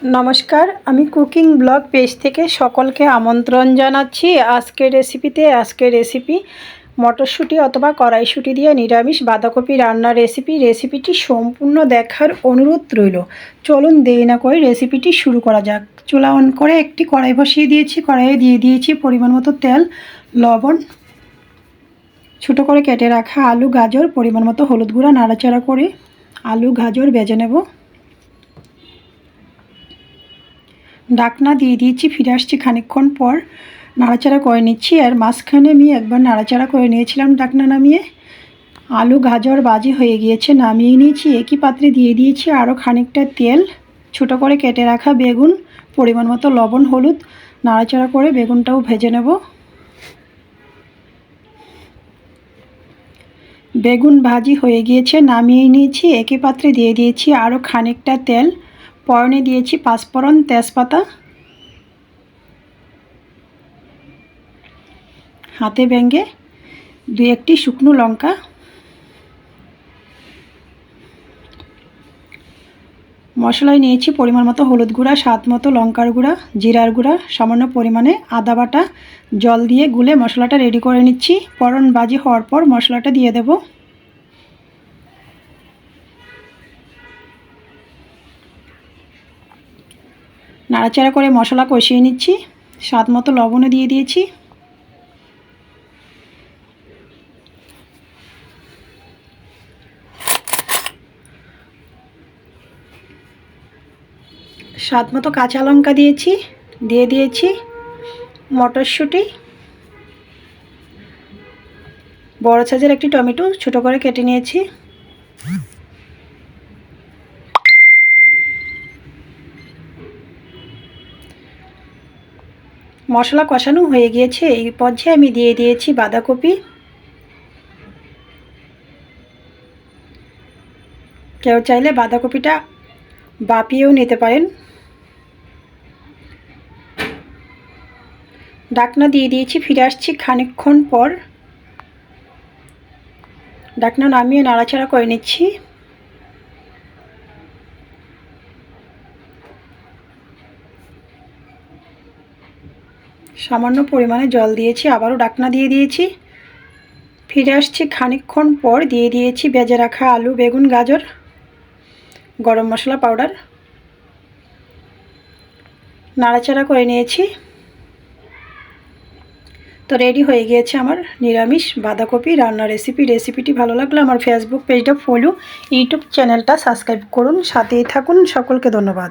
নমস্কার, আমি cooking blog page থেকে সকলকে আমন্ত্রণ জানাচ্ছি। আজকের রেসিপি মটরশুঁটি অথবা কড়াইশুঁটি দিয়ে নিরামিষ বাঁধাকপি রান্নার রেসিপিটি সম্পূর্ণ দেখার অনুরোধ রইল। চলুন দেরি না করে রেসিপিটি শুরু করা যাক। চুলা অন করে একটি কড়াই বসিয়ে দিয়েছি। কড়াইয়ে দিয়ে দিয়েছি পরিমাণ মতো তেল, লবণ, ছোটো করে কেটে রাখা আলু, গাজর, পরিমাণ মতো হলুদ গুঁড়া, নাড়াচাড়া করে আলু গাজর ভেজে নেব। ঢাকনা দিয়ে দিয়েছি, ফিরে আসছি খানিকক্ষণ পর। নাড়াচাড়া করে নিচ্ছি। আর মাঝখানে আমি একবার নাড়াচাড়া করে নিয়েছিলাম ঢাকনা নামিয়ে। আলু গাজর ভাজি হয়ে গিয়েছে, নামিয়ে নিয়েছি। একই পাত্রে দিয়ে দিয়েছি আরও খানিকটা তেল, ছোটো করে কেটে রাখা বেগুন, পরিমাণ মতো লবণ, হলুদ, নাড়াচাড়া করে বেগুনটাও ভেজে নেব। বেগুন ভাজি হয়ে গিয়েছে, নামিয়ে নিয়েছি। একই পাত্রে দিয়ে দিয়েছি আরও খানিকটা তেল, ফোড়নে দিয়েছি পাঁচফোড়ন, তেজপাতা, হাতে ভেঙে 2-1টি শুকনো লঙ্কা, মশলায় নিয়েছি পরিমাণ মতো হলুদ গুঁড়া, স্বাদ মতো লঙ্কার গুঁড়া, জিরার গুঁড়া, সামান্য পরিমাণে আদা বাটা, জল দিয়ে গুলে মশলাটা রেডি করে নিচ্ছি। ফোড়ন ভাজি হওয়ার পর মশলাটা দিয়ে দেব। নাড়াচাড়া করে মশলা কষিয়ে নিচ্ছি। স্বাদ মতো লবণও দিয়ে দিয়েছি। স্বাদ মতো কাঁচা লঙ্কা দিয়েছি। দিয়ে দিয়েছি মটরশুঁটি, বড় সাইজের একটি টমেটো ছোটো করে কেটে নিয়েছি। মশলা কষানো হয়ে গিয়েছে। এই পর্যায়ে আমি দিয়ে দিয়েছি বাঁধাকপি। কেউ চাইলে বাঁধাকপিটা বাপিয়েও নিতে পারেন। ঢাকনা দিয়ে দিয়েছি, ফিরে আসছি খানিকক্ষণ পর। ঢাকনা নামিয়ে নাড়াচাড়া করে নিচ্ছি। সামান্য পরিমাণে জল দিয়েছি, আবারও ঢাকনা দিয়ে দিয়েছি। ফিরে আসছি খানিকক্ষণ পর। দিয়ে দিয়েছি ভেজে রাখা আলু, বেগুন, গাজর, গরম মশলা পাউডার, নাড়াচাড়া করে নিয়েছি। তো রেডি হয়ে গিয়েছে আমার নিরামিষ বাঁধাকপি রান্নার রেসিপিটি ভালো লাগলে আমার ফেসবুক পেজটা ফলো, ইউটিউব চ্যানেলটা সাবস্ক্রাইব করুন, সাথেই থাকুন। সকলকে ধন্যবাদ।